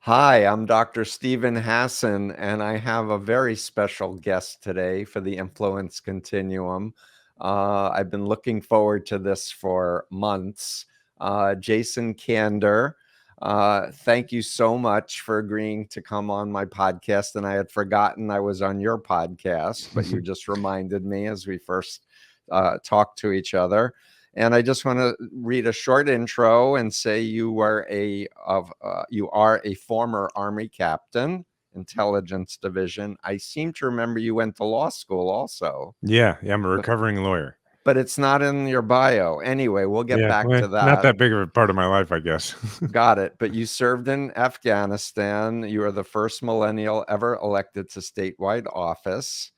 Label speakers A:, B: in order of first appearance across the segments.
A: Hi, I'm Dr. Stephen Hassan, and I have a very special guest today for the Influence Continuum. I've been looking forward to this for months. Jason Kander, thank you so much for agreeing to come on my podcast. And I had forgotten I was on your podcast, but you just reminded me as we first talked to each other. And I just want to read a short intro and say you are a former Army captain, Intelligence Division. I seem to remember you went to law school also.
B: Yeah, I'm a recovering lawyer.
A: But it's not in your bio. Anyway, we'll get back to that.
B: Not that big of a part of my life, I guess.
A: Got it. But you served in Afghanistan. You are the first millennial ever elected to statewide office.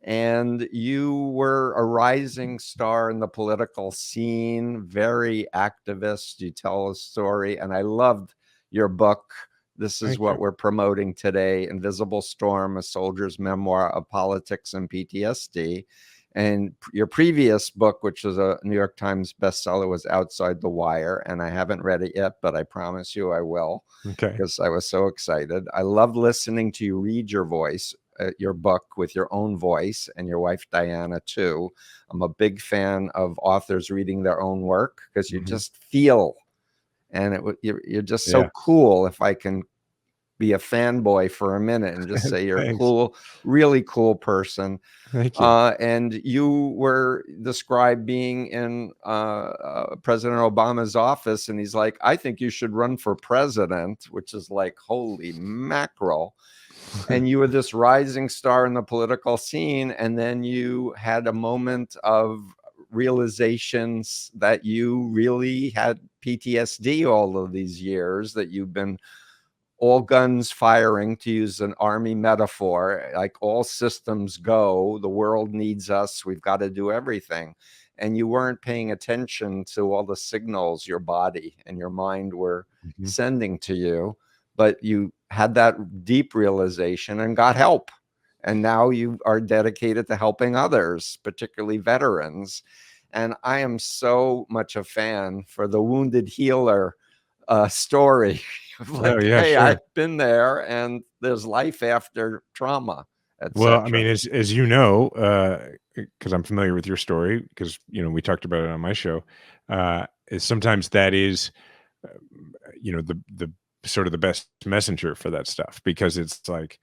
A: And you were a rising star in the political scene, very activist. You tell a story, and I loved your book. This is what we're promoting today, Invisible Storm, A Soldier's Memoir of Politics and PTSD. And your previous book, which was a New York Times bestseller, was Outside the Wire. And I haven't read it yet, but I promise you I will.
B: Okay.
A: Because I was so excited. I love listening to you read your book with your own voice, and your wife Diana too. I'm a big fan of authors reading their own work because you just feel, and you're just so cool. If I can be a fanboy for a minute and just say you're a cool, really cool person.
B: Thank you.
A: And you were described being in President Obama's office, and he's like, I think you should run for president, which is like, holy mackerel. And you were this rising star in the political scene, and then you had a moment of realizations that you really had PTSD all of these years, that you've been all guns firing, to use an Army metaphor, like all systems go, the world needs us, we've got to do everything. And you weren't paying attention to all the signals your body and your mind were sending to you, but you had that deep realization and got help. And now you are dedicated to helping others, particularly veterans. And I am so much a fan for the wounded healer story. Like, hey, I've been there, and there's life after trauma.
B: Well, I mean, as you know, because I'm familiar with your story, because we talked about it on my show. Is sometimes that is, the sort of the best messenger for that stuff, because it's like,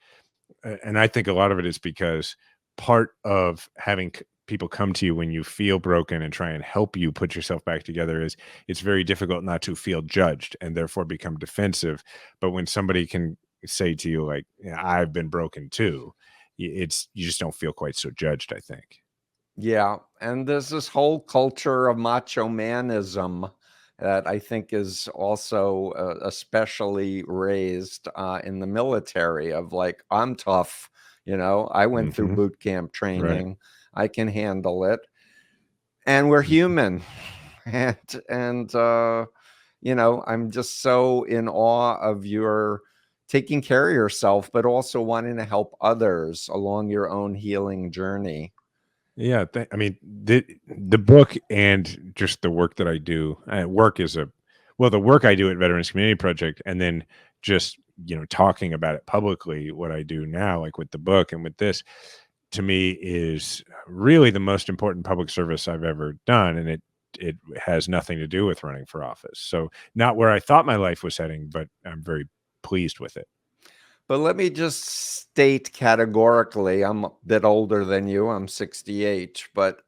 B: and I think a lot of it is because part of having people come to you when you feel broken and try and help you put yourself back together is it's very difficult not to feel judged and therefore become defensive. But when somebody can say to you, like, I've been broken too, you just don't feel quite so judged, I think.
A: Yeah. And there's this whole culture of macho manism that I think is also especially raised in the military, of like, I'm tough, I went through boot camp training. Right. I can handle it. And we're human. And I'm just so in awe of your taking care of yourself, but also wanting to help others along your own healing journey.
B: Yeah. I mean, the book and just the work that I do, the work I do at Veterans Community Project, and then just, talking about it publicly, what I do now, like with the book and with this, to me is really the most important public service I've ever done. And it has nothing to do with running for office. So not where I thought my life was heading, but I'm very pleased with it.
A: But let me just state categorically, I'm a bit older than you, I'm 68, but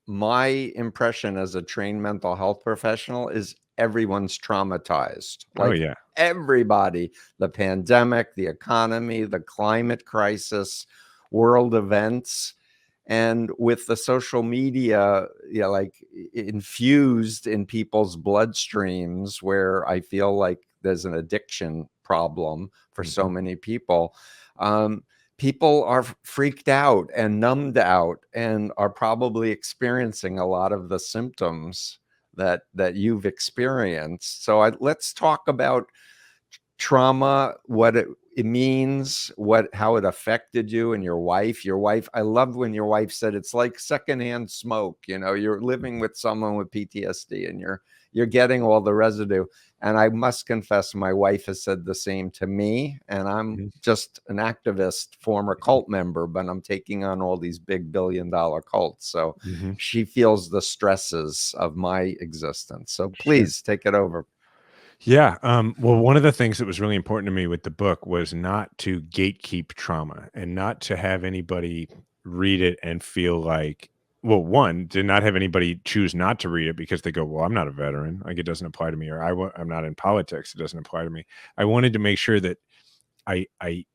A: my impression as a trained mental health professional is everyone's traumatized. Like, everybody, the pandemic, the economy, the climate crisis, world events. And with the social media, like infused in people's bloodstreams, where I feel like there's an addiction problem for so many people. People are freaked out and numbed out and are probably experiencing a lot of the symptoms that you've experienced. So let's talk about trauma, what it it means, how it affected you and your wife. I loved when your wife said it's like secondhand smoke. You're living with someone with PTSD and you're getting all the residue. And I must confess, my wife has said the same to me. And I'm
B: Mhm.
A: just an activist, former cult member, but I'm taking on all these big billion-dollar cults. So
B: Mhm.
A: she feels the stresses of my existence. So
B: Sure.
A: please take it over.
B: Yeah. Well, one of the things that was really important to me with the book was not to gatekeep trauma and not to have anybody read it and feel like, well, one, to not have anybody choose not to read it because they go, well, I'm not a veteran. Like it doesn't apply to me, or I'm not in politics. It doesn't apply to me. I wanted to make sure that I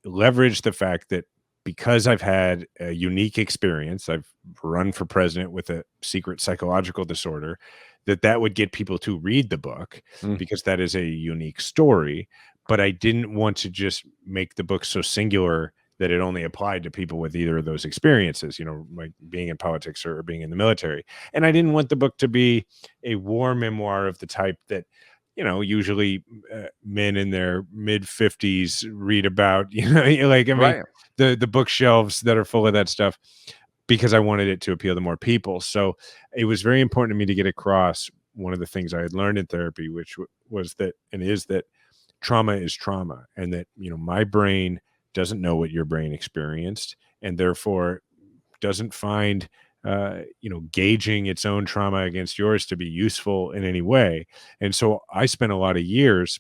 B: leverage the fact that because I've had a unique experience, I've run for president with a secret psychological disorder, that would get people to read the book
A: Mm,
B: because that is a unique story. But I didn't want to just make the book so singular that it only applied to people with either of those experiences, like being in politics or being in the military. And I didn't want the book to be a war memoir of the type that usually men in their mid 50s read about, like, I mean,
A: right.
B: the bookshelves that are full of that stuff, because I wanted it to appeal to more people. So it was very important to me to get across one of the things I had learned in therapy, which was that, and is that trauma is trauma, and that, my brain doesn't know what your brain experienced, and therefore doesn't find gauging its own trauma against yours to be useful in any way. And so I spent a lot of years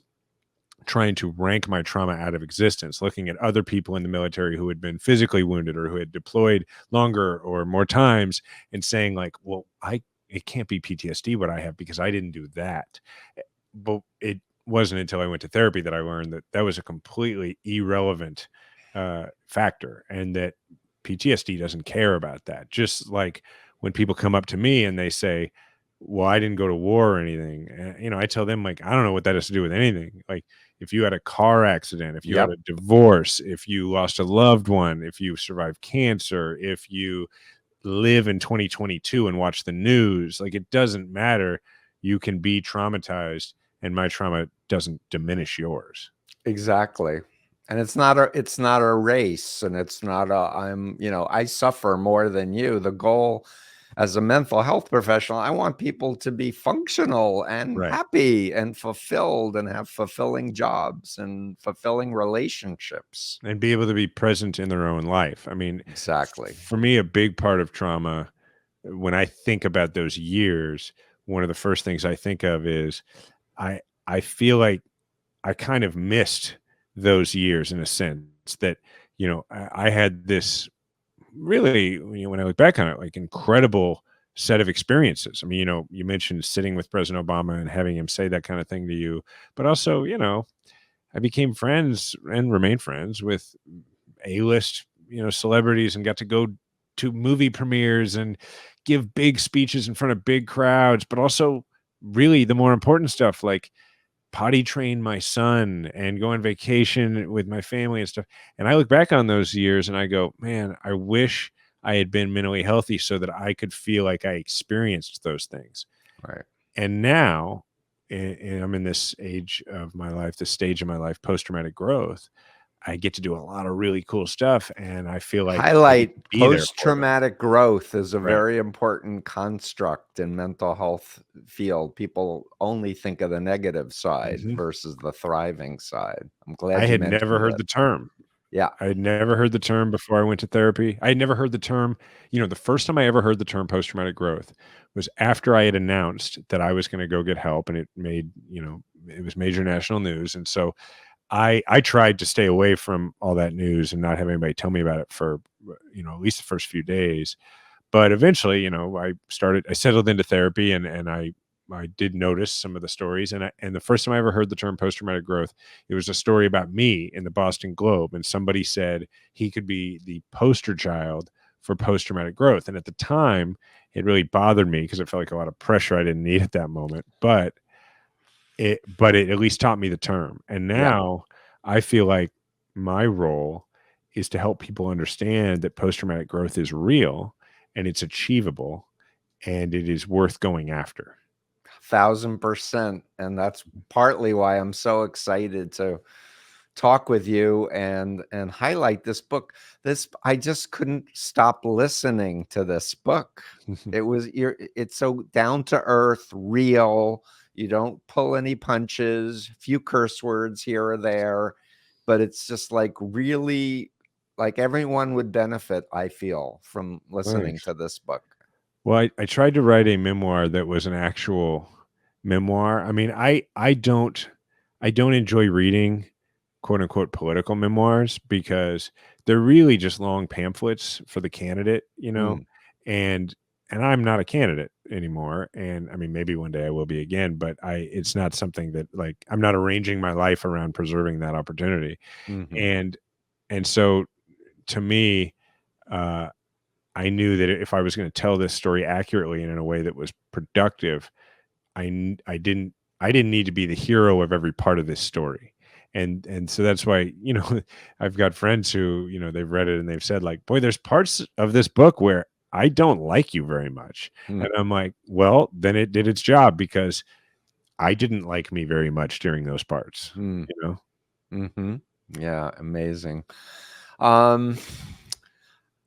B: trying to rank my trauma out of existence, looking at other people in the military who had been physically wounded or who had deployed longer or more times, and saying like, well, it can't be PTSD what I have because I didn't do that. But it wasn't until I went to therapy that I learned that that was a completely irrelevant factor, and that PTSD doesn't care about that. Just like when people come up to me and they say, well, I didn't go to war or anything. I tell them, like, I don't know what that has to do with anything. Like, if you had a car accident, if you had
A: Yep.
B: a divorce, if you lost a loved one, if you survived cancer, if you live in 2022 and watch the news, like, it doesn't matter. You can be traumatized, and my trauma doesn't diminish yours.
A: Exactly. And it's not a race, and it's not I suffer more than you. The goal as a mental health professional, I want people to be functional and
B: Right.
A: happy and fulfilled and have fulfilling jobs and fulfilling relationships.
B: And be able to be present in their own life. I mean,
A: Exactly.
B: for me, a big part of trauma, when I think about those years, one of the first things I think of is I I feel like I kind of missed those years in a sense that, I had this really, when I look back on it, like, incredible set of experiences. I mean, you mentioned sitting with President Obama and having him say that kind of thing to you, but also, I became friends and remain friends with A-list, celebrities, and got to go to movie premieres and give big speeches in front of big crowds, but also really the more important stuff, like potty train my son and go on vacation with my family and stuff. And I look back on those years and I go, man, I wish I had been mentally healthy so that I could feel like I experienced those things.
A: Right.
B: And now, and I'm in this age of my life, this stage of my life, post traumatic growth. I get to do a lot of really cool stuff, and I feel like I get to
A: Highlight
B: be there for them.
A: post-traumatic growth is a
B: Right.
A: very important construct in mental health field. People only think of the negative side
B: Mhm.
A: versus the thriving side. I'm
B: I
A: glad you
B: had never
A: mentioned
B: heard
A: it.
B: the term.
A: Yeah.
B: I had never heard the term before I went to therapy. I had never heard the term. The first time I ever heard the term post traumatic growth was after I had announced that I was going to go get help, and it was major national news. And so I tried to stay away from all that news and not have anybody tell me about it for, at least the first few days. But eventually, I settled into therapy, and I did notice some of the stories. And the first time I ever heard the term post traumatic growth, it was a story about me in the Boston Globe. And somebody said he could be the poster child for post traumatic growth. And at the time, it really bothered me because it felt like a lot of pressure I didn't need at that moment. But it at least taught me the term. And
A: Yeah.
B: now I feel like my role is to help people understand that post traumatic growth is real, and it's achievable, and it is worth going after.
A: 1,000%. And that's partly why I'm so excited to talk with you and highlight this book. I just couldn't stop listening to this book. It's so down to earth, real. You don't pull any punches, few curse words here or there, but it's just like really like everyone would benefit, I feel, from listening
B: Thanks.
A: to this book.
B: Well, I tried to write a memoir that was an actual memoir. I mean, I don't enjoy reading quote unquote political memoirs because they're really just long pamphlets for the candidate,
A: Mm,
B: and I'm not a candidate anymore. And I mean, maybe one day I will be again, but it's not something that, like, I'm not arranging my life around preserving that opportunity.
A: mhm,
B: And so to me, uh I knew that if I was going to tell this story accurately and in a way that was productive, I n- I didn't need to be the hero of every part of this story. And so that's why, I've got friends who, they've read it and they've said, like, boy, there's parts of this book where I don't like you very much.
A: mm,
B: And I'm like, well, then it did its job, because I didn't like me very much during those parts,
A: mm.
B: you know?
A: Mhm. Yeah, amazing. Um,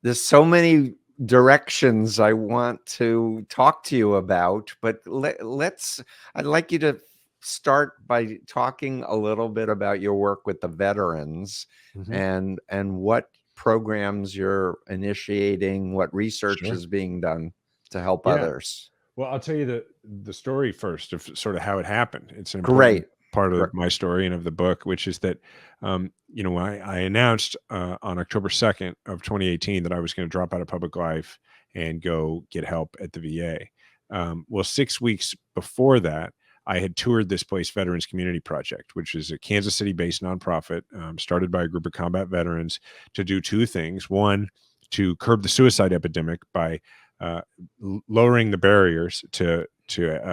A: there's so many directions I want to talk to you about, but I'd like you to start by talking a little bit about your work with the veterans
B: Mhm.
A: and what programs you're initiating, what research
B: Sure.
A: is being done to help
B: Yeah.
A: others.
B: Well, I'll tell you the story first of sort of how it happened. It's an important
A: Great.
B: part
A: Great.
B: of my story and of the book, which is that, when I announced on October 2nd of 2018 that I was going to drop out of public life and go get help at the VA. Well, 6 weeks before that, I had toured this place, Veterans Community Project, which is a Kansas City-based nonprofit, started by a group of combat veterans to do two things. One, to curb the suicide epidemic by uh, lowering the barriers to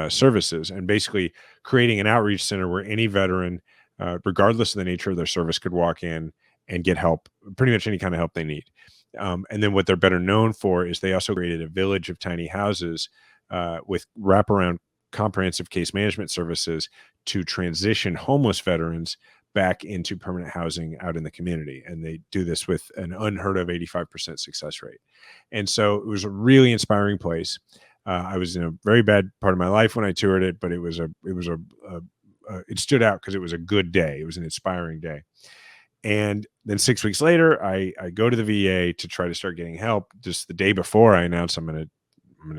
B: services, and basically creating an outreach center where any veteran, regardless of the nature of their service, could walk in and get help, pretty much any kind of help they need. And then what they're better known for is they also created a village of tiny houses with wraparound comprehensive case management services to transition homeless veterans back into permanent housing out in the community. And they do this with an unheard of 85% success rate. And so it was a really inspiring place. I was in a very bad part of my life when I toured it, but it stood out because it was a good day. It was an inspiring day. And then 6 weeks later, I go to the VA to try to start getting help. Just the day before I announce I'm gonna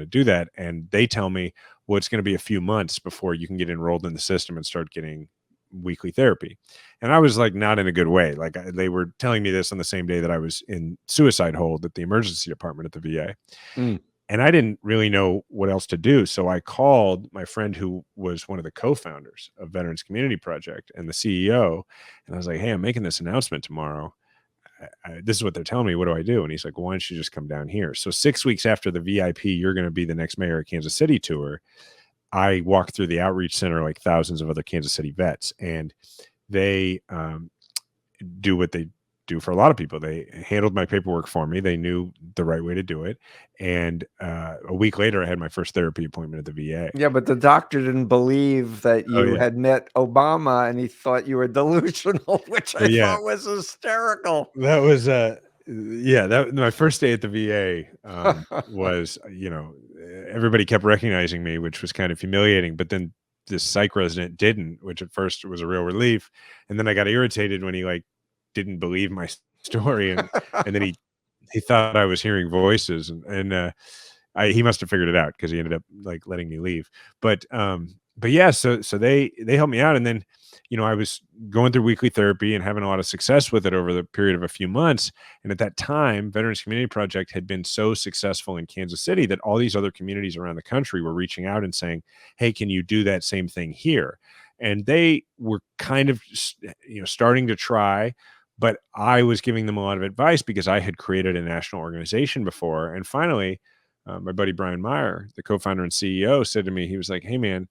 B: do that, and they tell me, well, it's gonna be a few months before you can get enrolled in the system and start getting weekly therapy. And I was like, not in a good way. Like, they were telling me this on the same day that I was in suicide hold at the emergency department at the VA.
A: Mm,
B: And I didn't really know what else to do. So I called my friend who was one of the co-founders of Veterans Community Project and the CEO. And I was like, hey, I'm making this announcement tomorrow. This is what they're telling me. What do I do? And he's like, well, why don't you just come down here? So 6 weeks after the VIP, you're going to be the next mayor of Kansas City tour, I walked through the outreach center like thousands of other Kansas City vets. And they do what they do for a lot of people. They handled my paperwork for me. They knew the right way to do it. And a week later, I had my first therapy appointment at the VA.
A: yeah, but the doctor didn't believe that
B: Oh
A: you
B: yeah,
A: had met Obama, and he thought you were delusional, which I
B: yeah.
A: thought was hysterical.
B: That was yeah. That my first day at the VA was, everybody kept recognizing me, which was kind of humiliating. But then this psych resident didn't, which at first was a real relief. And then I got irritated when he, like, didn't believe my story, and then he thought I was hearing voices, he must have figured it out because he ended up, like, letting me leave. But yeah, so they helped me out, and then, I was going through weekly therapy and having a lot of success with it over the period of a few months. And at that time, Veterans Community Project had been so successful in Kansas City that all these other communities around the country were reaching out and saying, "Hey, can you do that same thing here?" And they were kind of, starting to try, but I was giving them a lot of advice because I had created a national organization before. And finally, my buddy Brian Meyer, the co-founder and CEO, said to me, he was like, "Hey, man,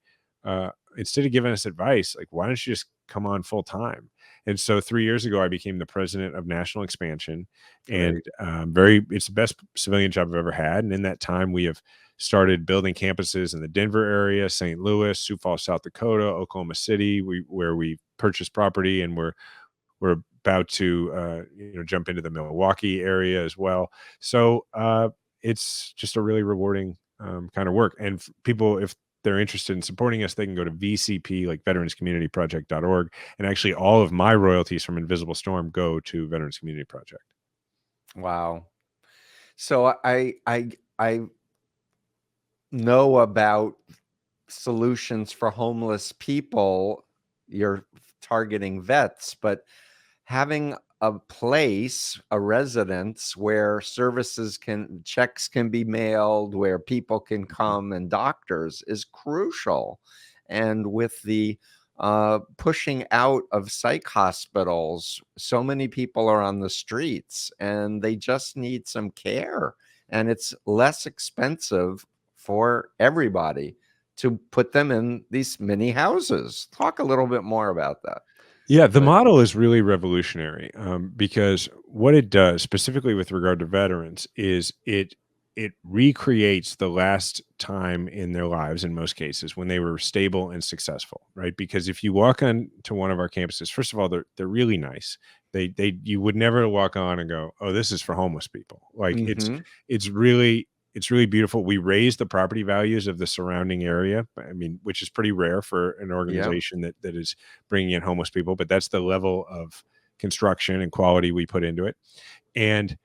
B: instead of giving us advice, like, why don't you just come on full time?" And so 3 years ago, I became the president of national expansion, and
A: Great.
B: it's the best civilian job I've ever had. And in that time, we have started building campuses in the Denver area, St. Louis, Sioux Falls, South Dakota, Oklahoma City, where we purchased property, and we're We're about to jump into the Milwaukee area as well. So it's just a really rewarding kind of work. And people, if they're interested in supporting us, they can go to VCP, like veteranscommunityproject.org. And actually, all of my royalties from Invisible Storm go to Veterans Community Project.
A: Wow. So I know about solutions for homeless people. You're targeting vets, but having a place, a residence where checks can be mailed, where people can come, and doctors is crucial. And with the pushing out of psych hospitals, so many people are on the streets and they just need some care. And it's less expensive for everybody to put them in these mini houses. Talk a little bit more about that.
B: Yeah, the model is really revolutionary because what it does, specifically with regard to veterans, is it recreates the last time in their lives, in most cases, when they were stable and successful, right? Because if you walk on to one of our campuses, first of all, they're really nice. You would never walk on and go, "Oh, this is for homeless people." Like it's really beautiful. We raise the property values of the surrounding area. I mean, which is pretty rare for an organization that is bringing in homeless people, but that's the level of construction and quality we put into it. And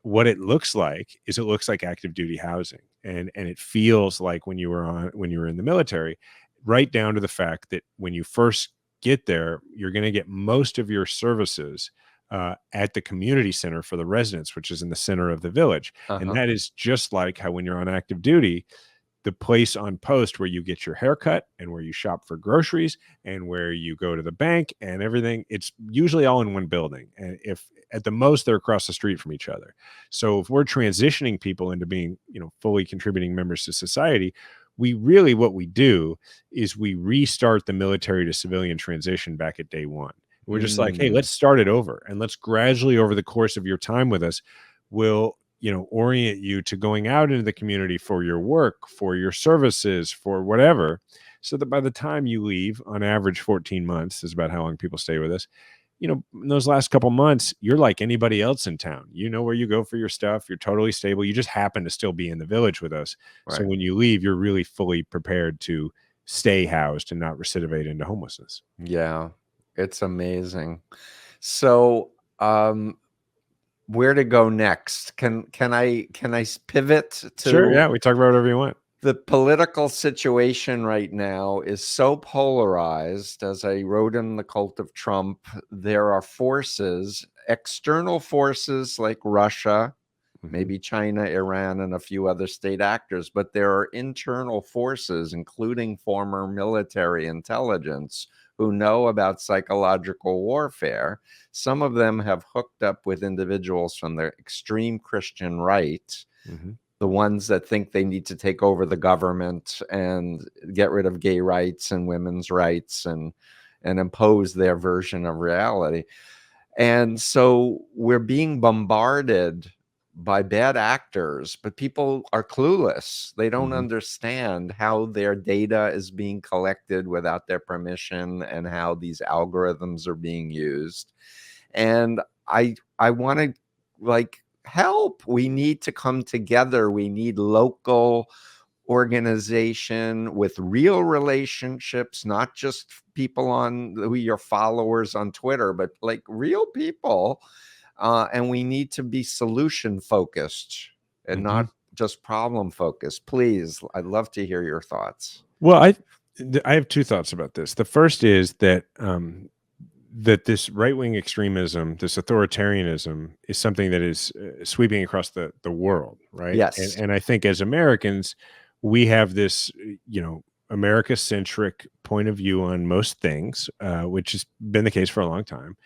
B: what it looks like is it looks like active duty housing, and it feels like when you were in the military, right down to the fact that when you first get there, you're going to get most of your services at the community center for the residents, which is in the center of the village. And that is just like how when you're on active duty, the place on post where you get your haircut and where you shop for groceries and where you go to the bank and everything, it's usually all in one building. And if at the most they're across the street from each other. So if we're transitioning people into being, fully contributing members to society, what we do is we restart the military to civilian transition back at day one. We're just like, hey, let's start it over. And let's gradually, over the course of your time with us, we'll orient you to going out into the community for your work, for your services, for whatever, so that by the time you leave, on average 14 months is about how long people stay with us, in those last couple months, you're like anybody else in town. You know where you go for your stuff. You're totally stable. You just happen to still be in the village with us. Right. So when you leave, you're really fully prepared to stay housed and not recidivate into homelessness.
A: Yeah, it's amazing. So, where to go next? Can I pivot to?
B: Sure. Yeah, we talk about whatever you want.
A: The political situation right now is so polarized. As I wrote in The Cult of Trump, there are forces, external forces like Russia, maybe China, Iran, and a few other state actors, but there are internal forces, including former military intelligence, who know about psychological warfare. Some of them have hooked up with individuals from the extreme Christian right, the ones that think they need to take over the government and get rid of gay rights and women's rights and impose their version of reality. And so we're being bombarded by bad actors, but people are clueless. They don't understand how their data is being collected without their permission and how these algorithms are being used. And I want to help. We need to come together. We need local organization with real relationships, not just people who your followers on Twitter, but like real people. And we need to be solution focused and not just problem focused. Please, I'd love to hear your thoughts.
B: Well, I have two thoughts about this. The first is that that this right-wing extremism, this authoritarianism, is something that is sweeping across the world, right?
A: Yes.
B: And I think as Americans, we have this, America-centric point of view on most things, which has been the case for a long time,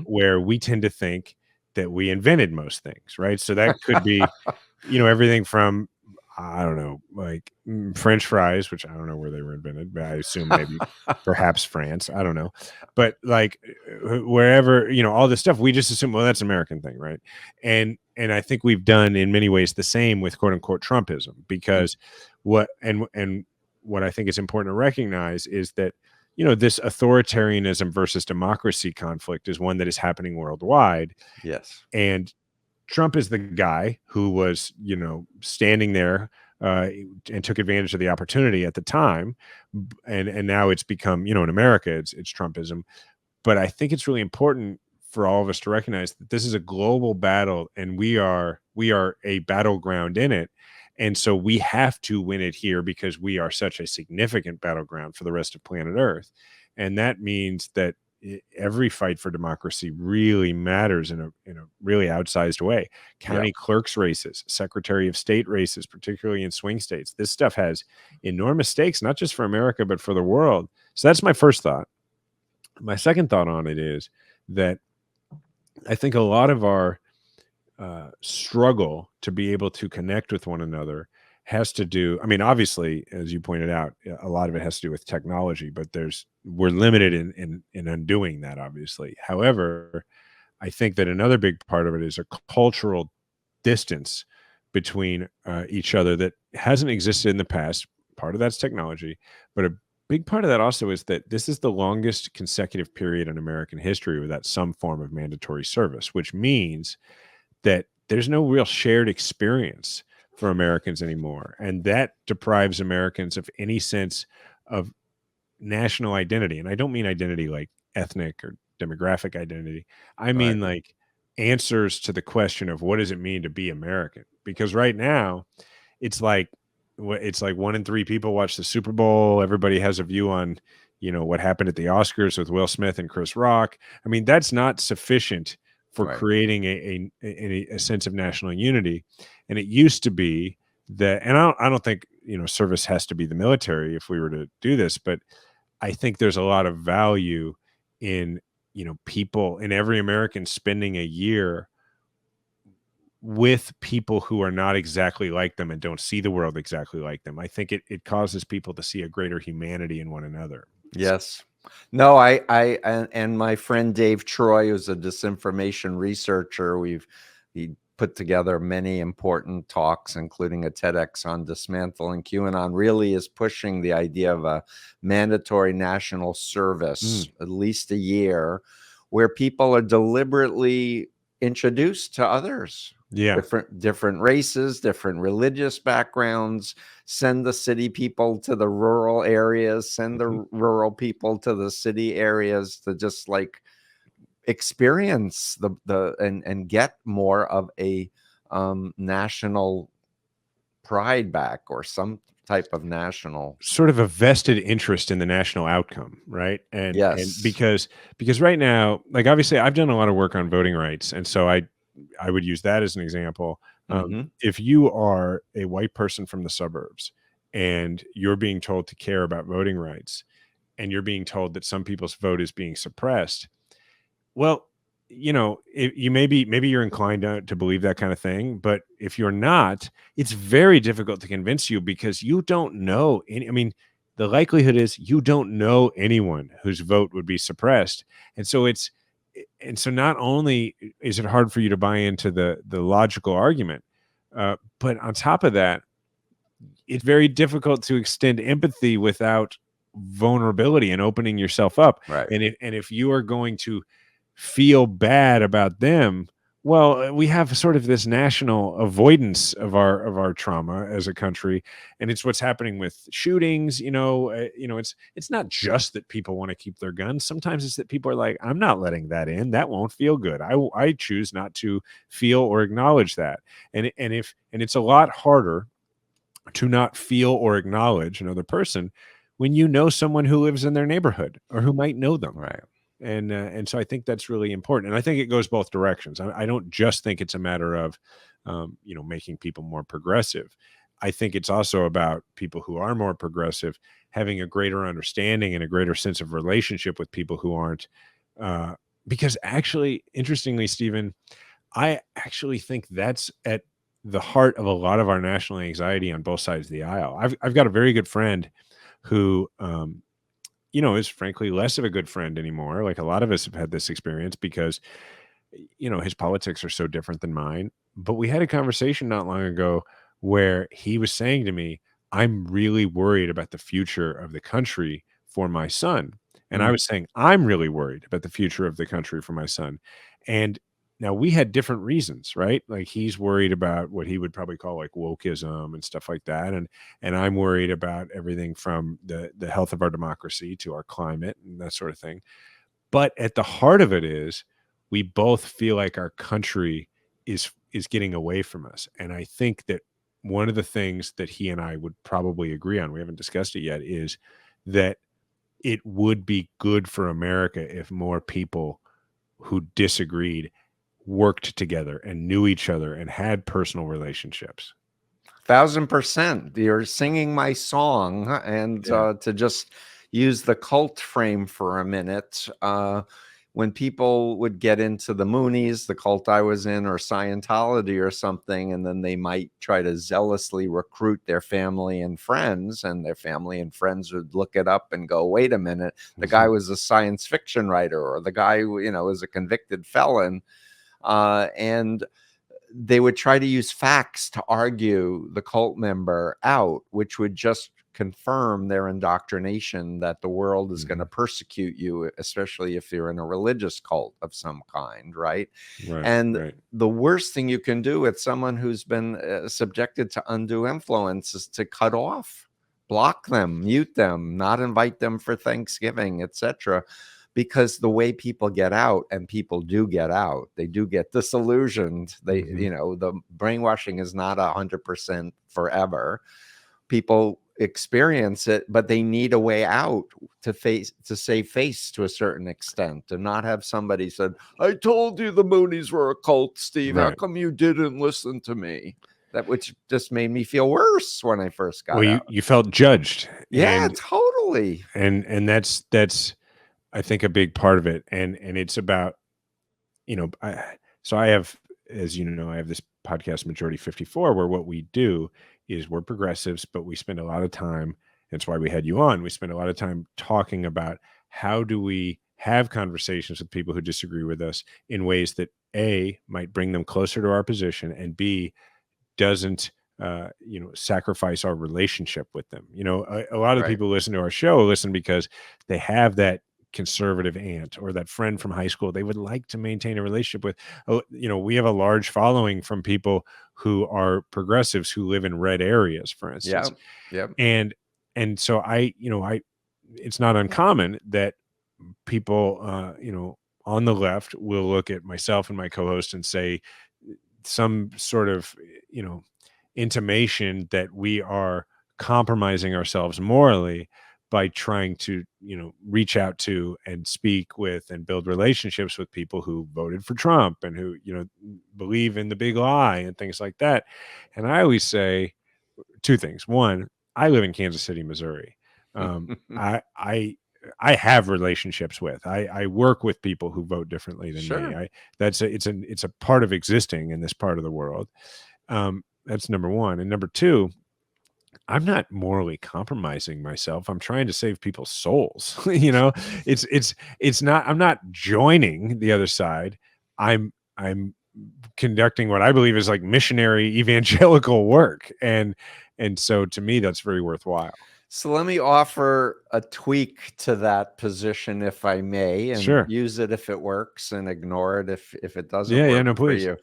B: where we tend to think that we invented most things, right? So that could be, everything from, I don't know, like French fries, which I don't know where they were invented, but I assume maybe perhaps France. I don't know. But like wherever, all this stuff, we just assume, well, that's an American thing, right? And I think we've done in many ways the same with quote unquote Trumpism, because what I think is important to recognize is that, this authoritarianism versus democracy conflict is one that is happening worldwide.
A: Yes.
B: And Trump is the guy who was, standing there uh, and took advantage of the opportunity at the time, and now it's become, in America, it's Trumpism. But I think it's really important for all of us to recognize that this is a global battle, and we are a battleground in it, and so we have to win it here because we are such a significant battleground for the rest of planet Earth, and that means that every fight for democracy really matters in a really outsized way.
A: Yeah.
B: County clerks races, Secretary of State races, particularly in swing states. This stuff has enormous stakes, not just for America, but for the world. So that's my first thought. My second thought on it is that I think a lot of our struggle to be able to connect with one another has to do, I mean, obviously, as you pointed out, a lot of it has to do with technology, but we're limited in undoing that, obviously. However, I think that another big part of it is a cultural distance between each other that hasn't existed in the past. Part of that's technology, but a big part of that also is that this is the longest consecutive period in American history without some form of mandatory service, which means that there's no real shared experience for Americans anymore. And that deprives Americans of any sense of national identity. And I don't mean identity like ethnic or demographic identity. I
A: Right.
B: mean like answers to the question of what does it mean to be American? Because right now it's like it's like 1 in 3 people watch the Super Bowl. Everybody has a view on, what happened at the Oscars with Will Smith and Chris Rock. I mean, that's not sufficient for
A: Right.
B: creating a sense of national unity. And it used to be that, and I don't think, service has to be the military if we were to do this, but I think there's a lot of value in, people, in every American spending a year with people who are not exactly like them and don't see the world exactly like them. I think it causes people to see a greater humanity in one another.
A: Yes. No, and my friend Dave Troy, who's a disinformation researcher, he put together many important talks, including a TEDx on dismantling QAnon, really is pushing the idea of a mandatory national service, at least a year, where people are deliberately introduced to others,
B: Yeah.
A: different races, different religious backgrounds. Send the city people to the rural areas, send the rural people to the city areas to just like experience and get more of a national pride back, or some type of national.
B: Sort of a vested interest in the national outcome, right? And
A: Yes.
B: because right now, like obviously I've done a lot of work on voting rights, and so I would use that as an example.
A: Hmm.
B: If you are a white person from the suburbs and you're being told to care about voting rights, and you're being told that some people's vote is being suppressed, well, you maybe you're inclined to believe that kind of thing, but if you're not, it's very difficult to convince you because you don't know any. I mean, the likelihood is you don't know anyone whose vote would be suppressed, and so not only is it hard for you to buy into the logical argument, but on top of that, it's very difficult to extend empathy without vulnerability and opening yourself up.
A: Right.
B: And if you are going to feel bad about them, well, we have sort of this national avoidance of our trauma as a country, and it's what's happening with shootings. It's not just that people want to keep their guns. Sometimes it's that people are like, I'm not letting that in. That won't feel good. I choose not to feel or acknowledge that. And it's a lot harder to not feel or acknowledge another person when you know someone who lives in their neighborhood or who might know them.
A: Right.
B: And so I think that's really important, and I think it goes both directions. I don't just think it's a matter of making people more progressive. I think it's also about people who are more progressive having a greater understanding and a greater sense of relationship with people who aren't. Because actually, interestingly, Stephen, I actually think that's at the heart of a lot of our national anxiety on both sides of the aisle. I've got a very good friend who is frankly less of a good friend anymore. Like a lot of us have had this experience because his politics are so different than mine. But we had a conversation not long ago where he was saying to me, I'm really worried about the future of the country for my son. And I was saying, I'm really worried about the future of the country for my son. And now we had different reasons, right? Like he's worried about what he would probably call like wokeism and stuff like that. And I'm worried about everything from the health of our democracy to our climate and that sort of thing. But at the heart of it is we both feel like our country is getting away from us. And I think that one of the things that he and I would probably agree on, we haven't discussed it yet, is that it would be good for America if more people who disagreed worked together and knew each other and had personal relationships.
A: 1,000%. You're singing my song. And
B: Yeah.
A: to just use the cult frame for a minute, when people would get into the Moonies, the cult I was in, or Scientology or something, and then they might try to zealously recruit their family and friends, and their family and friends would look it up and go, wait a minute, the guy was a science fiction writer, or the guy, was a convicted felon. And they would try to use facts to argue the cult member out, which would just confirm their indoctrination that the world is going to persecute you, especially if you're in a religious cult of some kind, right? And the worst thing you can do with someone who's been subjected to undue influence is to cut off, block them, mute them, not invite them for Thanksgiving, etc. Because the way people get out, and people do get out, they do get disillusioned. They, the brainwashing is not 100% forever. People experience it, but they need a way out to save face to a certain extent, and not have somebody said, I told you the Moonies were a cult, Steve. How come you didn't listen to me? That which just made me feel worse when I first got out.
B: You felt judged.
A: Yeah, totally.
B: And that's I think a big part of it. And it's about, so I have, as you know, I have this podcast Majority 54, where what we do is we're progressives, but we spend a lot of time. That's why we had you on. We spend a lot of time talking about how do we have conversations with people who disagree with us in ways that A, might bring them closer to our position, and B, doesn't sacrifice our relationship with them. A lot of people listen to our show listen because they have that conservative aunt or that friend from high school they would like to maintain a relationship with. We have a large following from people who are progressives who live in red areas, for instance. And so I it's not uncommon that people on the left will look at myself and my co-host and say some sort of intimation that we are compromising ourselves morally by trying to reach out to and speak with and build relationships with people who voted for Trump and who believe in the big lie and things like that. And I always say two things. One, I live in Kansas City, Missouri. I have relationships with. I work with people who vote differently than me. It's a part of existing in this part of the world. That's number one. And number two, I'm not morally compromising myself. I'm trying to save people's souls. It's not. I'm not joining the other side. I'm conducting what I believe is like missionary evangelical work, and so to me that's very worthwhile.
A: So let me offer a tweak to that position, if I may, and use it if it works, and ignore it if it doesn't work for you.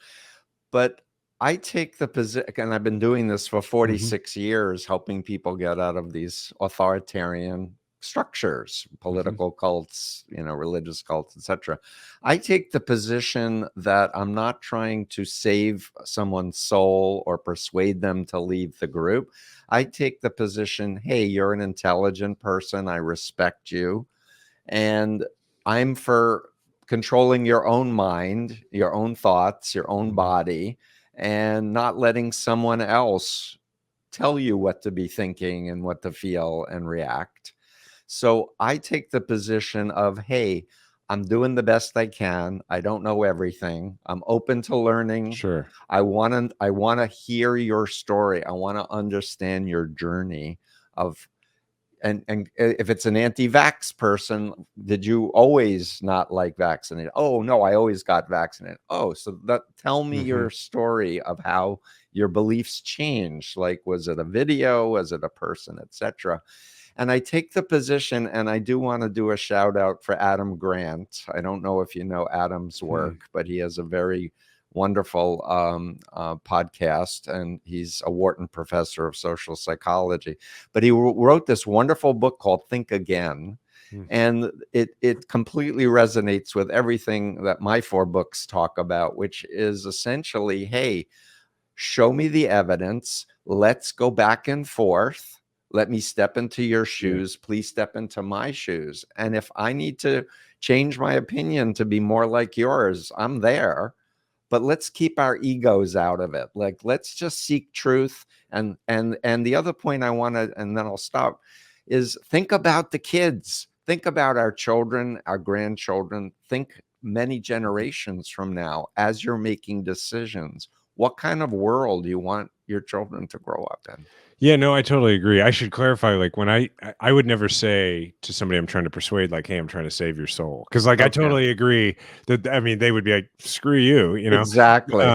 A: But I take the position, and I've been doing this for 46 years, helping people get out of these authoritarian structures, political cults, religious cults, etc. I take the position that I'm not trying to save someone's soul or persuade them to leave the group. I take the position, hey, you're an intelligent person. I respect you. And I'm for controlling your own mind, your own thoughts, your own body, and not letting someone else tell you what to be thinking and what to feel and react. So I take the position of, hey, I'm doing the best I can. I don't know everything. I'm open to learning. I want to hear your story. I want to understand your journey of, and if it's an anti-vax person, did you always not like vaccinated? Oh no, I always got vaccinated. Oh, so tell me your story of how your beliefs changed. Like, was it a video? Was it a person, etc.? And I take the position, and I do want to do a shout out for Adam Grant. I don't know if you know Adam's work, but he has a very wonderful podcast, and he's a Wharton professor of social psychology. But he wrote this wonderful book called Think Again. And it completely resonates with everything that my 4 books talk about, which is essentially, hey, show me the evidence. Let's go back and forth. Let me step into your shoes. Please step into my shoes. And if I need to change my opinion to be more like yours, I'm there. But let's keep our egos out of it. Like, let's just seek truth. And the other point I want to, and then I'll stop, is think about the kids. Think about our children, our grandchildren. Think many generations from now as you're making decisions. What kind of world do you want your children to grow up in?
B: Yeah, no, I totally agree. I should clarify, like, when I would never say to somebody I'm trying to persuade, like, "Hey, I'm trying to save your soul," because, like, I totally agree that, I mean, they would be like, "Screw you," you know?
A: Exactly.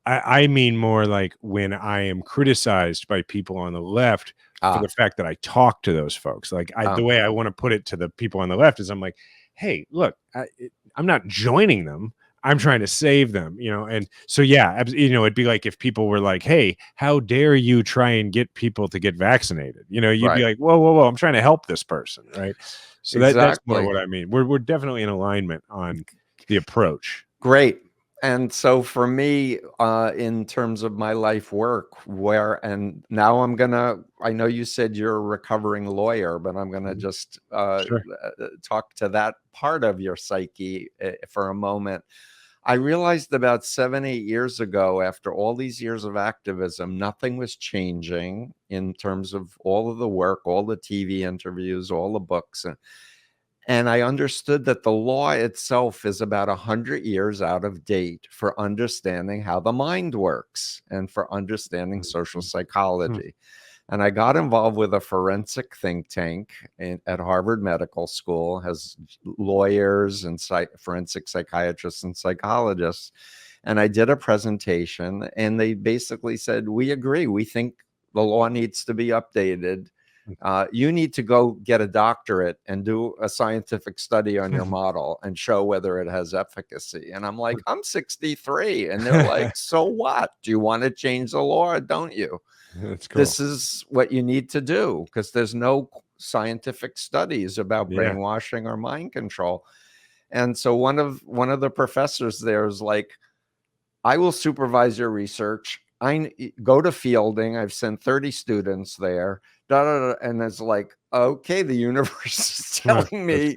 B: I mean more like when I am criticized by people on the left for the fact that I talk to those folks. Like, the way I want to put it to the people on the left is I'm like, "Hey, look, I'm not joining them. I'm trying to save them," you know? And so, yeah, you know, it'd be like if people were like, "Hey, how dare you try and get people to get vaccinated?" You know, you'd be like, "Whoa, whoa, whoa, I'm trying to help this person," right? So that's more
A: Exactly.
B: what I mean. We're definitely in alignment on the approach.
A: Great. And so for me, in terms of my life work, and now I know you said you're a recovering lawyer, but I'm gonna just
B: Sure.
A: talk to that part of your psyche for a moment. I realized about 7, 8 years ago, after all these years of activism, nothing was changing in terms of all of the work, all the TV interviews, all the books. And I understood that the law itself is about 100 years out of date for understanding how the mind works and for understanding social psychology. And I got involved with a forensic think tank at Harvard Medical School, has lawyers and forensic psychiatrists and psychologists. And I did a presentation, and they basically said, we agree. We think the law needs to be updated. You need to go get a doctorate and do a scientific study on your model and show whether it has efficacy. And I'm like, I'm 63. And they're like, so what? Do you want to change the law or don't you?
B: That's cool.
A: This is what you need to do, because there's no scientific studies about brainwashing or mind control. And so one of the professors there is like, I will supervise your research. I go to fielding. I've sent 30 students there. And it's like, okay, the universe is telling me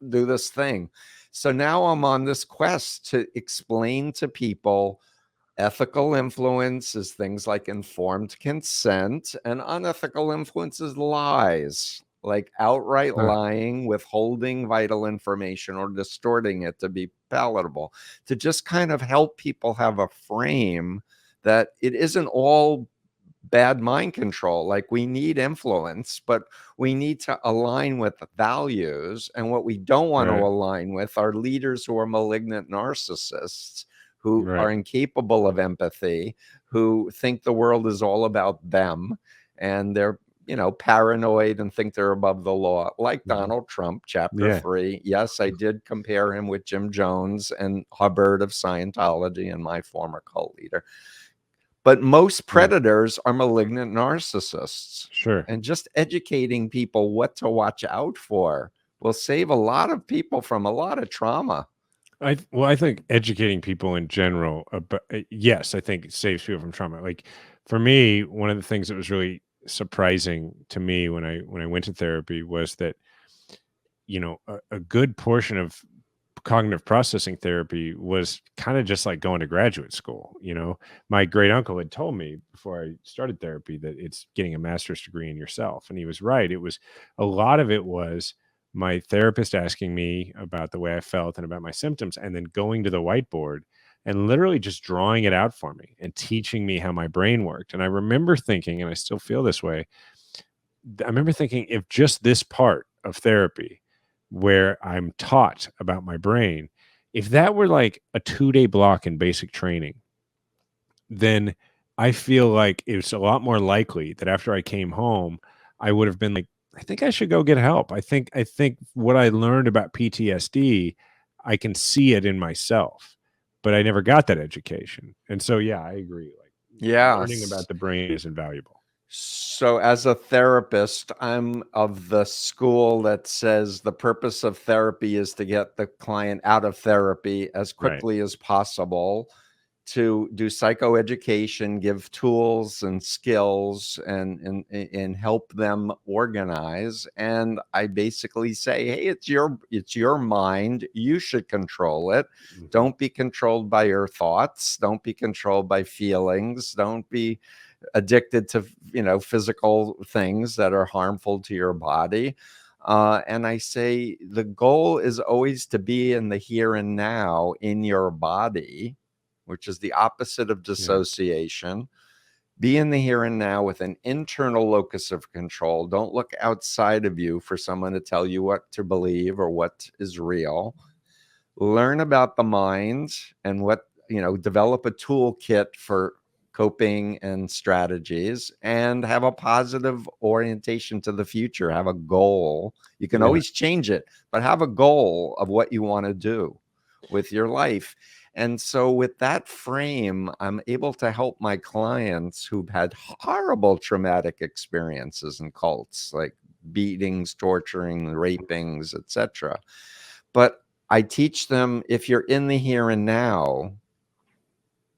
A: do this thing. So now I'm on this quest to explain to people ethical influence is things like informed consent, and unethical influence is lies, like outright lying, withholding vital information, or distorting it to be palatable, to just kind of help people have a frame that it isn't all bad mind control. Like, we need influence, but we need to align with values. And what we don't want to align with are leaders who are malignant narcissists, who are incapable of empathy, who think the world is all about them, and they're, paranoid and think they're above the law, like Donald Trump, chapter 3. Yes, I did compare him with Jim Jones and Hubbard of Scientology, and my former cult leader. But most predators are malignant narcissists.
B: Sure.
A: And just educating people what to watch out for will save a lot of people from a lot of trauma.
B: I think educating people in general, but yes, I think it saves people from trauma. Like, for me, one of the things that was really surprising to me when I went to therapy was that, a good portion of cognitive processing therapy was kind of just like going to graduate school. My great uncle had told me before I started therapy that it's getting a master's degree in yourself, and he was right. It was, a lot of it was my therapist asking me about the way I felt and about my symptoms, and then going to the whiteboard and literally just drawing it out for me and teaching me how my brain worked. And I remember thinking, and I still feel this way, I remember thinking, if just this part of therapy where I'm taught about my brain, if that were like a 2-day block in basic training, then I feel like it's a lot more likely that after I came home, I would have been like, I think I should go get help. I think what I learned about PTSD, I can see it in myself, but I never got that education. And so, yeah, I agree. Like learning
A: Yes.
B: about the brain is invaluable.
A: So, as a therapist, I'm of the school that says the purpose of therapy is to get the client out of therapy as
B: Right.
A: quickly as possible, to do psychoeducation, give tools and skills, and help them organize. And I basically say, hey, it's your mind. You should control it.
B: Mhm.
A: Don't be controlled by your thoughts. Don't be controlled by feelings. Don't be addicted to physical things that are harmful to your body. And I say the goal is always to be in the here and now in your body, which is the opposite of
B: Yeah.
A: dissociation. Be in the here and now with an internal locus of control. Don't look outside of you for someone to tell you what to believe or what is real. Learn about the mind and develop a toolkit for coping and strategies, and have a positive orientation to the future. Have a goal. You can
B: Yeah.
A: always change it, but have a goal of what you want to do with your life. And so with that frame, I'm able to help my clients who've had horrible traumatic experiences in cults, like beatings, torturing, rapings, etc. But I teach them, if you're in the here and now,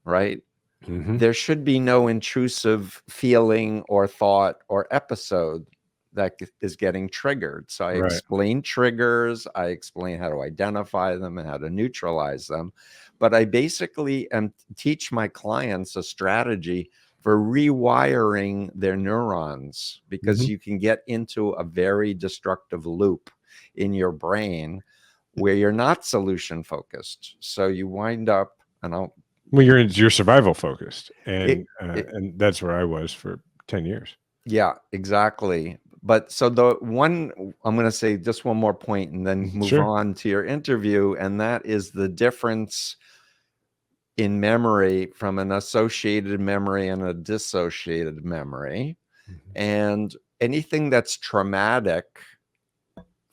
A: right,
B: Mhm.
A: there should be no intrusive feeling or thought or episode that is getting triggered. So I
B: Right.
A: explain triggers, I explain how to identify them and how to neutralize them. But I basically teach my clients a strategy for rewiring their neurons, because
B: Mhm.
A: you can get into a very destructive loop in your brain where you're not solution focused. So you wind up, and
B: Well, you're survival focused,
A: it,
B: and that's where I was for 10 years.
A: yeah, exactly. But so the one, I'm going to say just one more point and then move
B: Sure.
A: on to your interview, and that is the difference in memory from an associated memory and a dissociated memory.
B: Mhm.
A: And anything that's traumatic,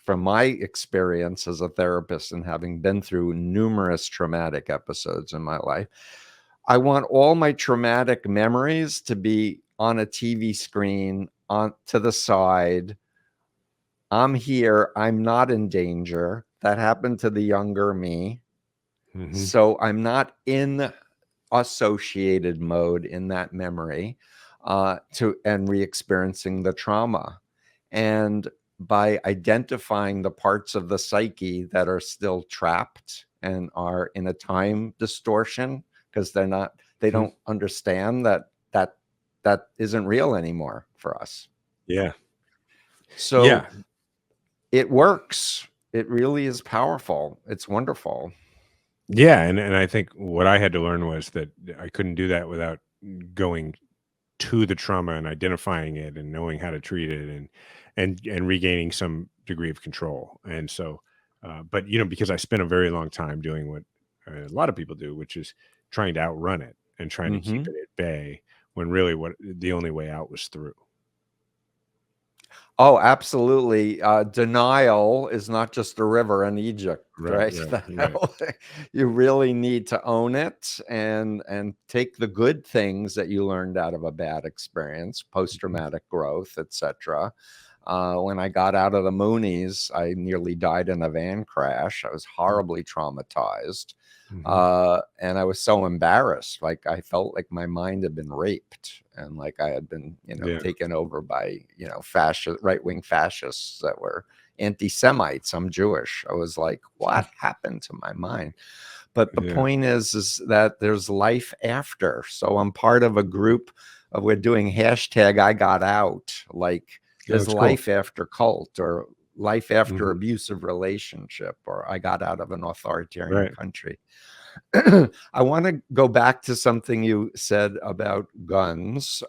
A: from my experience as a therapist and having been through numerous traumatic episodes in my life, I want all my traumatic memories to be on a TV screen on to the side. I'm here. I'm not in danger. That happened to the younger me.
B: Mhm.
A: So I'm not in associated mode in that memory, and re-experiencing the trauma. And by identifying the parts of the psyche that are still trapped and are in a time distortion, because they
B: Mhm.
A: don't understand that isn't real anymore for us.
B: Yeah.
A: So
B: Yeah.
A: it works. It really is powerful. It's wonderful.
B: Yeah, and I think what I had to learn was that I couldn't do that without going to the trauma and identifying it and knowing how to treat it and regaining some degree of control. And so, but because I spent a very long time doing what a lot of people do, which is trying to outrun it and trying to keep
A: Hmm.
B: it at bay, when really what the only way out was through.
A: Oh, absolutely. Denial is not just a river in Egypt,
B: Right,
A: right?
B: right, right.
A: You really need to own it and take the good things that you learned out of a bad experience,
B: Mhm.
A: post-traumatic growth, etc. When I got out of the Moonies, I nearly died in a van crash. I was horribly traumatized.
B: Mhm.
A: And I was so embarrassed. Like I felt like my mind had been raped, and like I had been,
B: Yeah,
A: taken over by, fascist, right-wing fascists that were anti-Semites. I'm Jewish. I was like, what happened to my mind? But the
B: yeah.
A: point is that there's life after. So I'm part of a group of, we're doing hashtag I got out. Like
B: Yeah,
A: there's
B: that's cool.
A: life after cult, or life after
B: Mhm.
A: abusive relationship, or I got out of an authoritarian
B: Right.
A: country. I want to go back to something you said about guns.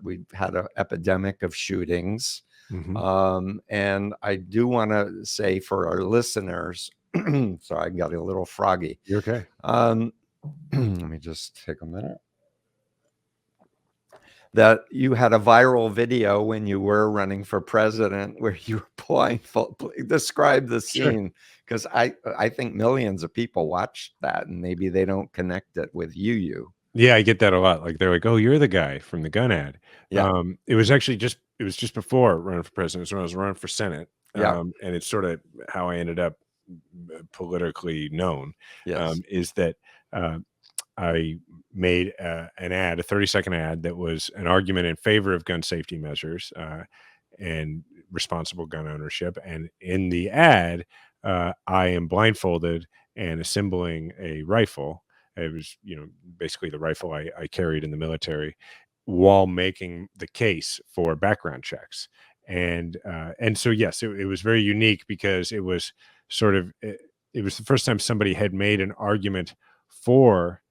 A: We've had an epidemic of shootings.
B: Mhm.
A: And I do want to say for our listeners, sorry, I got a little froggy.
B: You're okay.
A: Um, let me just take a minute. that you had a viral video when you were running for president where you were blindfold. Describe the
B: Sure.
A: scene, because I think millions of people watched that and maybe they don't connect it with you.
B: Yeah, I get that a lot. Like they're like, "Oh, you're the guy from the gun ad."
A: Yeah,
B: It was actually just before running for president. It was when I was running for Senate,
A: yeah,
B: and it's sort of how I ended up politically known.
A: yes,
B: Is that uh, I made an ad, a 30-second ad that was an argument in favor of gun safety measures and responsible gun ownership. And in the ad, I am blindfolded and assembling a rifle. It was, basically the rifle I carried in the military while making the case for background checks. And so yes, it was very unique because it was sort of it was the first time somebody had made an argument for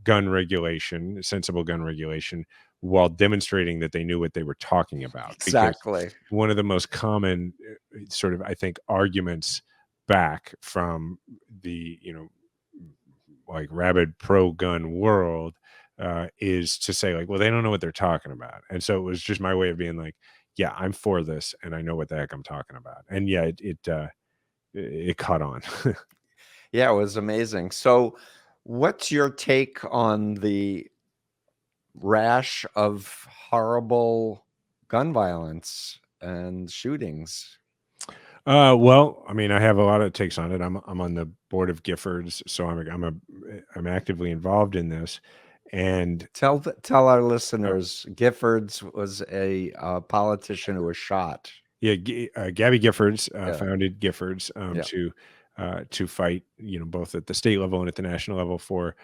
B: gun regulation, sensible gun regulation, while demonstrating that they knew what they were talking about. Because
A: exactly.
B: one of the most common sort of, I think, arguments back from the, like rabid pro gun world is to say like, well, they don't know what they're talking about. And so it was just my way of being like, yeah, I'm for this and I know what the heck I'm talking about. And yeah, it caught on.
A: Yeah, it was amazing. So, what's your take on the rash of horrible gun violence and shootings?
B: Well, I mean, I have a lot of takes on it. I'm on the board of Giffords, so I'm actively involved in this, and
A: Tell our
B: uh,
A: listeners, Giffords was a politician who was shot.
B: yeah, Gabby Giffords
A: Yeah,
B: founded Giffords
A: yeah.
B: to fight, both at the state level and at the national level for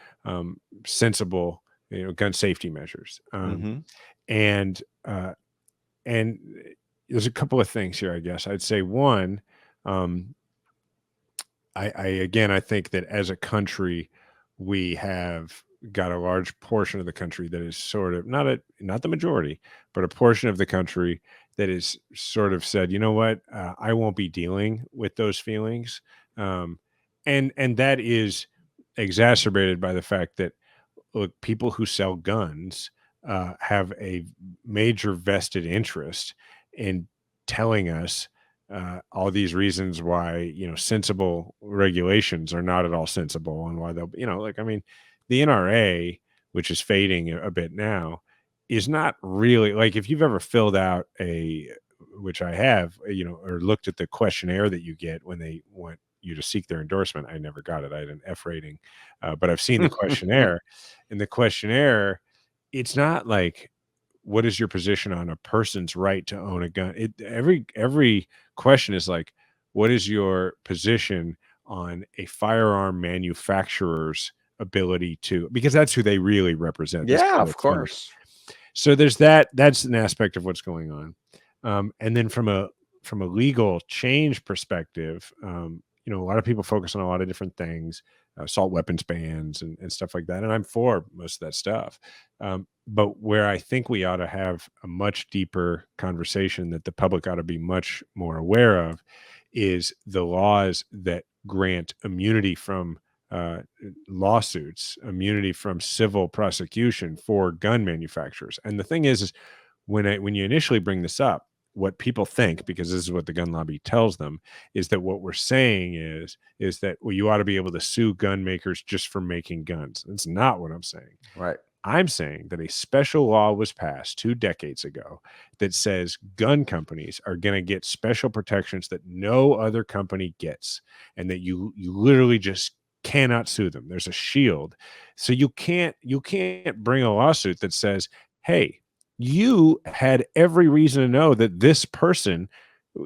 B: sensible, gun safety measures.
A: Mhm.
B: And and there's a couple of things here, I guess. I'd say one. Um, I again, I think that as a country, we have got a large portion of the country that is sort of not the majority, but a portion of the country that is sort of said, you know what, I won't be dealing with those feelings, um, and that is exacerbated by the fact that look, people who sell guns have a major vested interest in telling us all these reasons why sensible regulations are not at all sensible and why they'll like I mean the NRA, which is fading a bit now, is not really like if you've ever filled out a which I have or looked at the questionnaire that you get when they want you to seek their endorsement. I never got it. I had an F rating, but I've seen the questionnaire. In the questionnaire, it's not like what is your position on a person's right to own a gun. Every question is like, what is your position on a firearm manufacturer's ability to, because that's who they really represent. That's
A: Yeah,
B: who they're
A: of
B: selling.
A: course.
B: So there's that. That's an aspect of what's going on. And then from a legal change perspective, a lot of people focus on a lot of different things, assault weapons bans and stuff like that. And I'm for most of that stuff. But where I think we ought to have a much deeper conversation that the public ought to be much more aware of is the laws that grant immunity from uh, lawsuits, immunity from civil prosecution for gun manufacturers. And the thing is when you initially bring this up, what people think, because this is what the gun lobby tells them, is that what we're saying is that well, you ought to be able to sue gun makers just for making guns. That's not what I'm saying.
A: Right,
B: I'm saying that a special law was passed 2 decades ago that says gun companies are going to get special protections that no other company gets, and that you literally just cannot sue them. There's a shield, so you can't bring a lawsuit that says, "Hey, you had every reason to know that this person."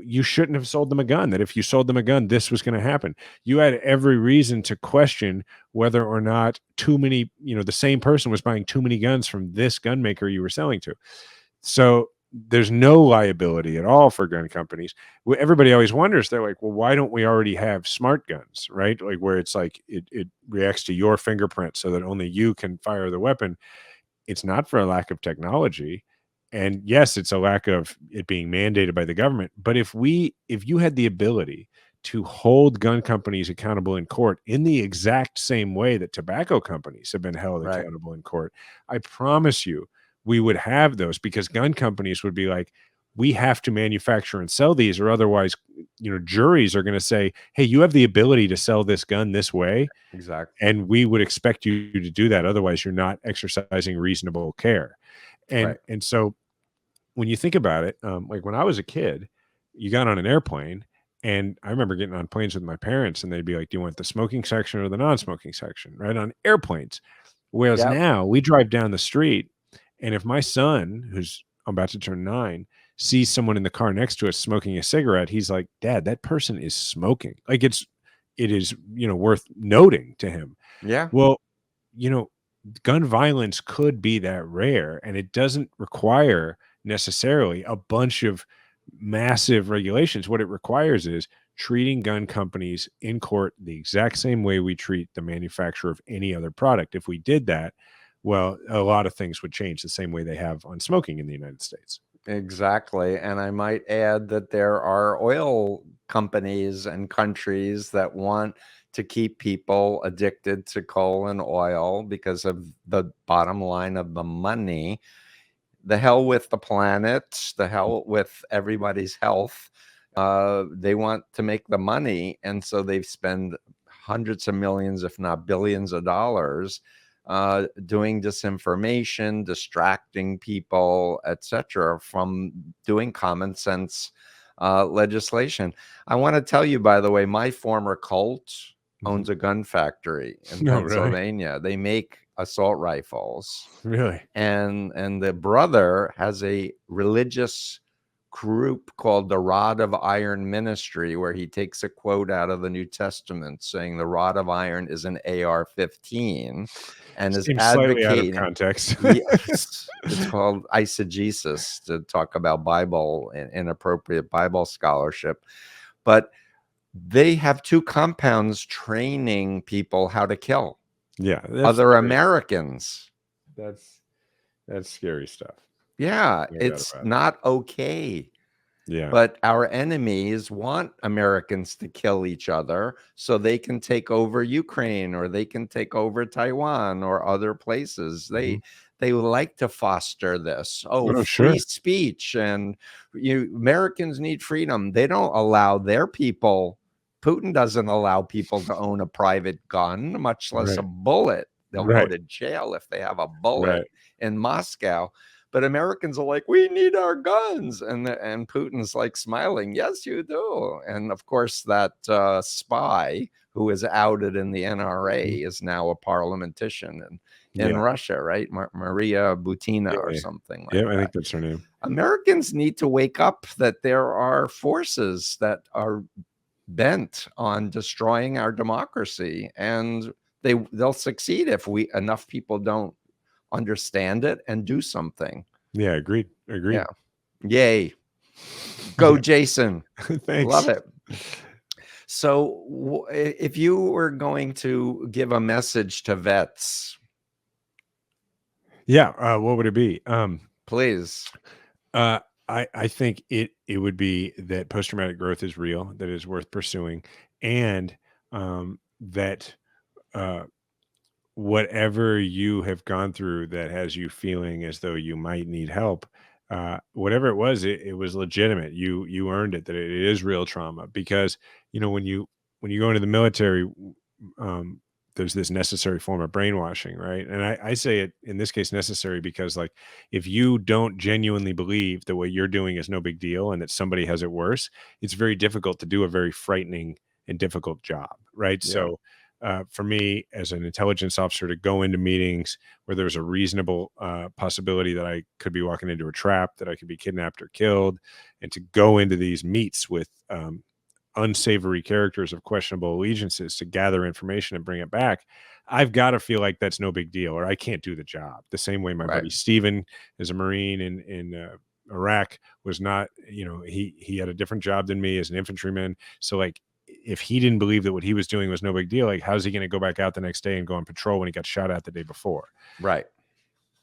B: You shouldn't have sold them a gun. That if you sold them a gun, this was going to happen. You had every reason to question whether or not too many, the same person was buying too many guns from this gun maker you were selling to. So there's no liability at all for gun companies. Everybody always wonders, they're like, well, why don't we already have smart guns, right? Like where it's like it reacts to your fingerprint so that only you can fire the weapon. It's not for a lack of technology. And yes, it's a lack of it being mandated by the government. But if you had the ability to hold gun companies accountable in court in the exact same way that tobacco companies have been held
A: right.
B: accountable in court, I promise you, we would have those, because gun companies would be like, we have to manufacture and sell these, or otherwise, juries are going to say, hey, you have the ability to sell this gun this way,
A: Exactly.
B: and we would expect you to do that. Otherwise, you're not exercising reasonable care. And
A: Right.
B: and so when you think about it, like when I was a kid, you got on an airplane, and I remember getting on planes with my parents, and they'd be like, "Do you want the smoking section or the non-smoking section?" Right, on airplanes. Whereas
A: Yep.
B: now we drive down the street, and if my son, who's about to turn 9, sees someone in the car next to us smoking a cigarette, he's like, "Dad, that person is smoking." Like it is, worth noting to him.
A: Yeah.
B: Well, you know, gun violence could be that rare, and it doesn't require necessarily a bunch of massive regulations. What it requires is treating gun companies in court the exact same way we treat the manufacturer of any other product. If we did that, well, a lot of things would change the same way they have on smoking in the United States.
A: Exactly. And I might add that there are oil companies and countries that want to keep people addicted to coal and oil because of the bottom line of the money. The hell with the planet, the hell with everybody's health. They want to make the money. And so they spend hundreds of millions, if not billions of dollars doing disinformation, distracting people, etc., from doing common sense legislation. I want to tell you, by the way, my former cult
B: Mhm.
A: owns a gun factory in
B: No, really?
A: Pennsylvania. They make assault rifles,
B: Really?
A: and the brother has a religious group called the Rod of Iron Ministry, where he takes a quote out of the New Testament saying the rod of iron is an AR-15 and is
B: Seems slightly out of
A: advocating.
B: context.
A: Yes, it's called eisegesis, to talk about Bible and inappropriate Bible scholarship. But they have 2 compounds training people how to kill
B: Yeah, that's
A: other
B: scary.
A: Americans.
B: That's that's scary stuff.
A: Yeah,
B: No doubt
A: it's
B: about it.
A: not okay.
B: Yeah.
A: But our enemies want Americans to kill each other so they can take over Ukraine, or they can take over Taiwan or other places.
B: Mhm.
A: They like to foster this. Oh,
B: Oh,
A: free
B: sure.
A: speech, and Americans need freedom. They don't allow their people. Putin doesn't allow people to own a private gun, much less a
B: Right.
A: bullet. They'll go
B: Right.
A: to jail if they have a bullet
B: Right.
A: in Moscow. But Americans are like, we need our guns, and Putin's like smiling, yes, you do. And of course, that spy who is outed in the
B: Mhm.
A: NRA is now a parliamentician in
B: Yeah.
A: Russia, right? Maria Butina
B: Yeah,
A: or
B: yeah.
A: something like
B: Yeah, I
A: that.
B: think that's her name.
A: Americans need to wake up that there are forces that are bent on destroying our democracy, and they'll succeed if we enough people don't understand it and do something.
B: Yeah, agreed.
A: Yeah.
B: Agreed.
A: Yay. Go,
B: Yeah.
A: Jason. Love
B: Thanks.
A: it. So, if you were going to give a message to vets,
B: Yeah, what would it be?
A: please.
B: Uh, I think it would be that post-traumatic growth is real, that is worth pursuing, and, that, uh whatever you have gone through that has you feeling as though you might need help, whatever it was, it was legitimate. You earned it. That it is real trauma, because when you go into the military, there's this necessary form of brainwashing, right? And I say it in this case necessary because, like, if you don't genuinely believe that what you're doing is no big deal and that somebody has it worse, it's very difficult to do a very frightening and difficult job, right?
A: Yeah.
B: So for me as an intelligence officer, to go into meetings where there's a reasonable possibility that I could be walking into a trap, that I could be kidnapped or killed, and to go into these meets with unsavory characters of questionable allegiances to gather information and bring it back, I've got to feel like that's no big deal, or I can't do the job. The same way my
A: Right.
B: buddy Steven, as a Marine in Iraq, was not, he had a different job than me as an infantryman. So, like, if he didn't believe that what he was doing was no big deal, like, how's he going to go back out the next day and go on patrol when he got shot at the day before?
A: Right.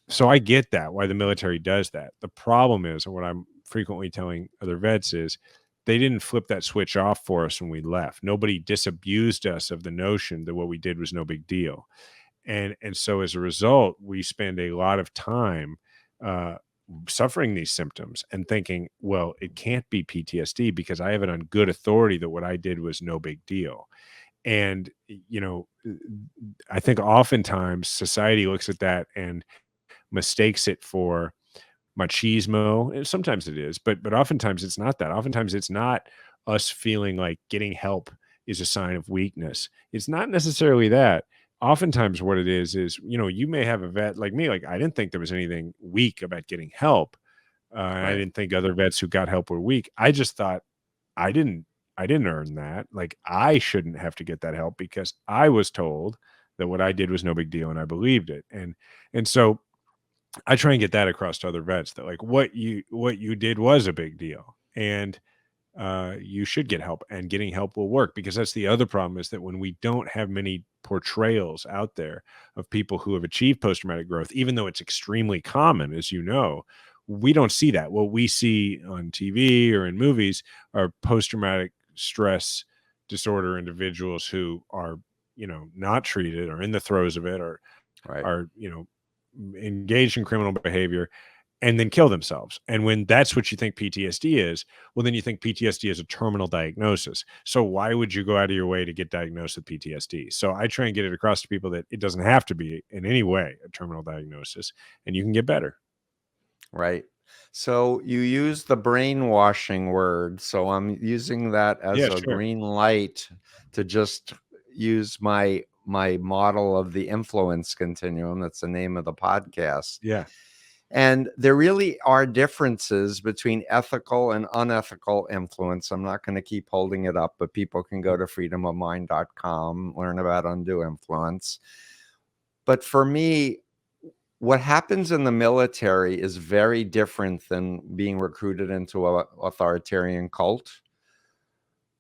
B: So I get that, why the military does that. The problem is, and what I'm frequently telling other vets is, they didn't flip that switch off for us when we left. Nobody disabused us of the notion that what we did was no big deal. And so as a result, we spend a lot of time uh, suffering these symptoms and thinking, well, it can't be PTSD because I have it on good authority that what I did was no big deal. And, I think oftentimes society looks at that and mistakes it for machismo, and sometimes it is, but oftentimes it's not that. Oftentimes it's not us feeling like getting help is a sign of weakness. It's not necessarily that. Oftentimes what it is, you may have a vet like me, like I didn't think there was anything weak about getting help. And I
A: Right.
B: didn't think other vets who got help were weak. I just thought I didn't I didn't earn that. Like I shouldn't have to get that help because I was told that what I did was no big deal and I believed it. And so I try and get that across to other vets that like what you did was a big deal, and you should get help, and getting help will work because that's the other problem is that when we don't have many portrayals out there of people who have achieved post traumatic growth, even though it's extremely common, as you know, we don't see that. What we see on TV or in movies are post traumatic stress disorder individuals who are not treated or in the throes of it or
A: Right.
B: are engaged in criminal behavior and then kill themselves. And when that's what you think PTSD is, well, then you think PTSD is a terminal diagnosis. So why would you go out of your way to get diagnosed with PTSD? So I try and get it across to people that it doesn't have to be in any way a terminal diagnosis, and you can get better.
A: Right. So you use the brainwashing word. So I'm using that as
B: Yeah,
A: a
B: sure.
A: green light to just use my model of the influence continuum. That's the name of the podcast.
B: Yeah.
A: And there really are differences between ethical and unethical influence. I'm not going to keep holding it up, but people can go to freedomofmind.com, learn about undue influence. But for me, what happens in the military is very different than being recruited into an authoritarian cult.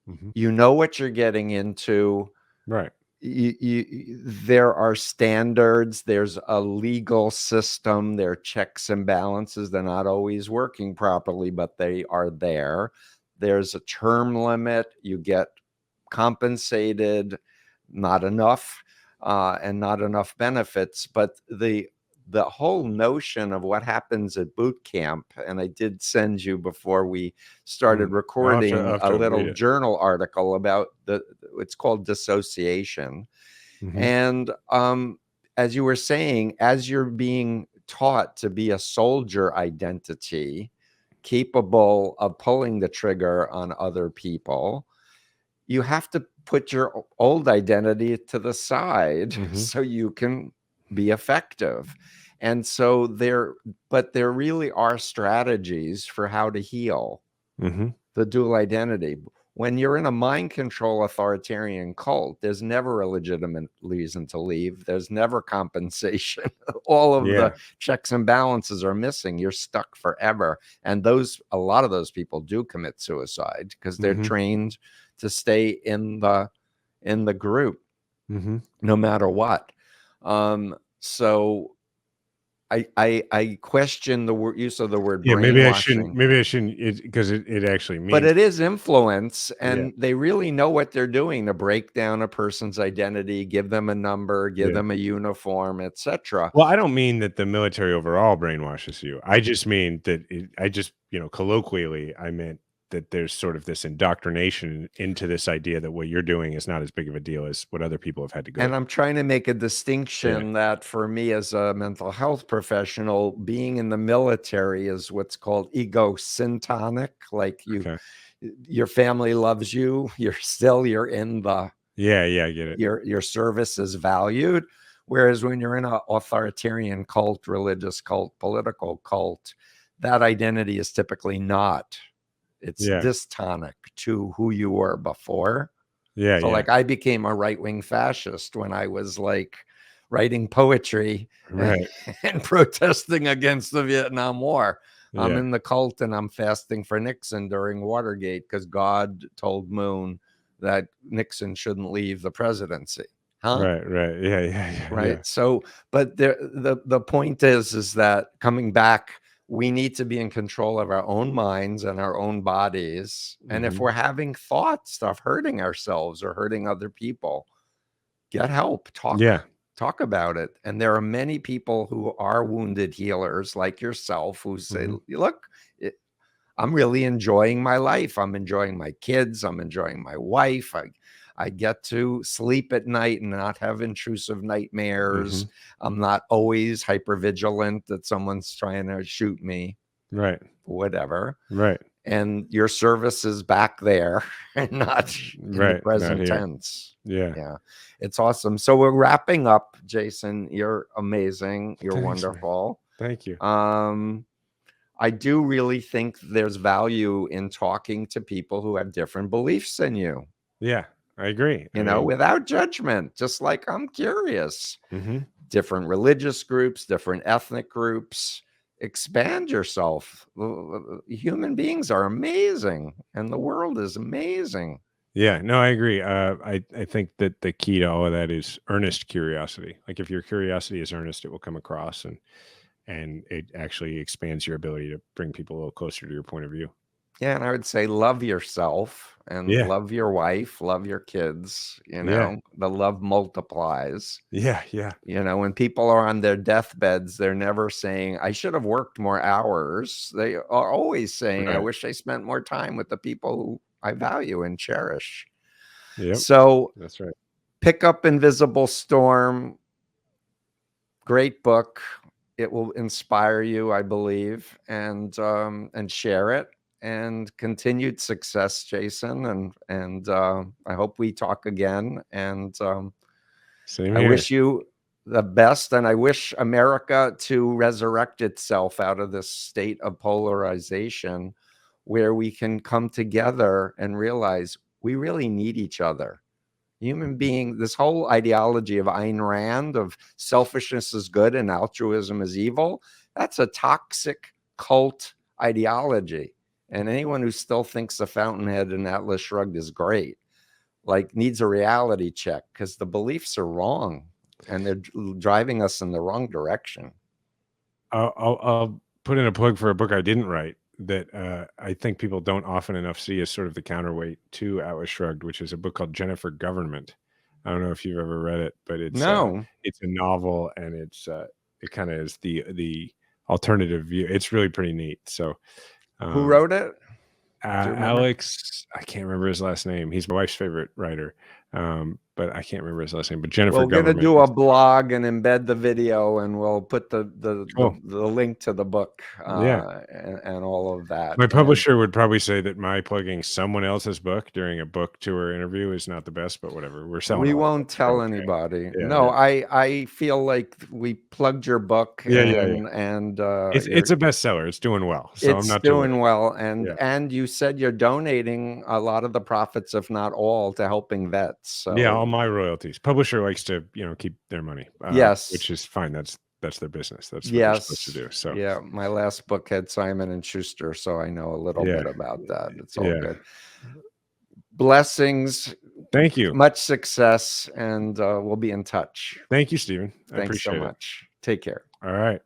B: Mhm.
A: You know what you're getting into.
B: Right.
A: There are standards, there's a legal system, there are checks and balances. They're not always working properly, but they are there. There's a term limit. You get compensated, not enough, and not enough benefits. But the whole notion of what happens at boot camp, and I did send you before we started
B: I'll
A: recording
B: have
A: a
B: to
A: little
B: read it.
A: journal article about it's called dissociation.
B: Mhm.
A: And as you were saying, as you're being taught to be a soldier identity capable of pulling the trigger on other people, you have to put your old identity to the side
B: Mhm.
A: so you can be effective. And so but there really are strategies for how to heal
B: Mhm.
A: the dual identity. When you're in a mind control authoritarian cult, there's never a legitimate reason to leave. There's never compensation. All of the
B: Yeah.
A: checks and balances are missing. You're stuck forever. And a lot of those people do commit suicide because they're
B: Mhm.
A: trained to stay in the group
B: Mhm.
A: no matter what. So I question the use of the word
B: Yeah,
A: brainwashing.
B: maybe I shouldn't because it actually
A: But
B: means
A: it is influence,
B: yeah.
A: and they really know what they're doing to break down a person's identity, give them a number, give
B: Yeah.
A: them a uniform, etc.
B: Well, I don't mean that the military overall brainwashes you. I just mean that I just, colloquially, I meant that there's sort of this indoctrination into this idea that what you're doing is not as big of a deal as what other people have had to go
A: And I'm
B: through.
A: trying to make a
B: Yeah.
A: distinction that for me as a mental health professional, being in the military is what's called egosyntonic. Like
B: Okay.
A: your family loves you, you're in the
B: Yeah. Yeah. I get it.
A: your service is valued. Whereas when you're in an authoritarian cult, religious cult, political cult, that identity is typically not. It's
B: Yeah.
A: dystonic to who you were before.
B: Yeah.
A: So
B: Yeah.
A: like I became a right-wing fascist when I was like writing poetry
B: Right.
A: and protesting against the Vietnam War. I'm
B: Yeah.
A: in the cult and I'm fasting for Nixon during Watergate because God told Moon that Nixon shouldn't leave the presidency. Huh?
B: Right. Right. Yeah. Yeah. Yeah.
A: Right.
B: Yeah.
A: So, but the point is that coming back, we need to be in control of our own minds and our own bodies. And if
B: Hmm.
A: we're having thoughts of hurting ourselves or hurting other people, get help.
B: Yeah.
A: talk about it. And there are many people who are wounded healers like yourself who say, look, I'm really enjoying my life. I'm enjoying my kids. I'm enjoying my wife. I get to sleep at night and not have intrusive nightmares. I'm not always hypervigilant that someone's trying to shoot me.
B: Right.
A: Whatever.
B: Right.
A: And your service is back there and not in the present tense. Yeah. It's awesome. So we're wrapping up, Jason. You're amazing. You're wonderful.
B: Man. Thank you.
A: I do really think there's value in talking to people who have different beliefs than you.
B: Yeah, I agree.
A: You know, without judgment, just like I'm curious. Different religious groups, different ethnic groups. Expand yourself. Human beings are amazing and the world is amazing.
B: Yeah, no, I agree. I think that the key to all of that is earnest curiosity. Like if your curiosity is earnest, it will come across and it actually expands your ability to bring people a little closer to your point of view.
A: Yeah, and I would say love yourself and love your wife, love your kids, you know, the love multiplies.
B: Yeah, yeah.
A: You know, when people are on their deathbeds, they're never saying, I should have worked more hours. They are always saying, I wish I spent more time with the people who I value and cherish. So
B: that's right.
A: Pick up Invisible Storm. Great book. It will inspire you, I believe, and share it. And continued success, Jason. And I hope we talk again. And I wish you the best. And I wish America to resurrect itself out of this state of polarization where we can come together and realize we really need each other. Human being, this whole ideology of Ayn Rand of selfishness is good and altruism is evil, that's a toxic cult ideology. And anyone who still thinks the Fountainhead and Atlas Shrugged is great, like needs a reality check because the beliefs are wrong and they're driving us in the wrong direction.
B: I'll put in a plug for a book I didn't write that I think people don't often enough see as sort of the counterweight to Atlas Shrugged, which is a book called Jennifer Government. I don't know if you've ever read it, but it's it's a novel and it kind of is the alternative view. It's really pretty neat. So
A: who wrote it?
B: Alex, I can't remember his last name. He's my wife's favorite writer, but I can't remember his last name. But Jennifer Government.
A: We're going to do a blog and embed the video, and we'll put the link to the book and all of that.
B: My publisher would probably say that my plugging someone else's book during a book tour interview is not the best, but whatever. We're selling.
A: We won't tell anybody. No, I feel like we plugged your book. And
B: it's a bestseller. It's doing well. So
A: it's
B: I'm not
A: doing well. And you said you're donating a lot of the profits, if not all, to helping vets. So
B: yeah, all my royalties. Publisher likes to, keep their money.
A: Yes,
B: which is fine. That's their business. That's what they're supposed to do. So
A: yeah, my last book had Simon and Schuster, so I know a little bit about that. It's all good. Blessings.
B: Thank you.
A: Much success, and we'll be in touch.
B: Thank you, Stephen.
A: Thanks so much. Take care.
B: All right.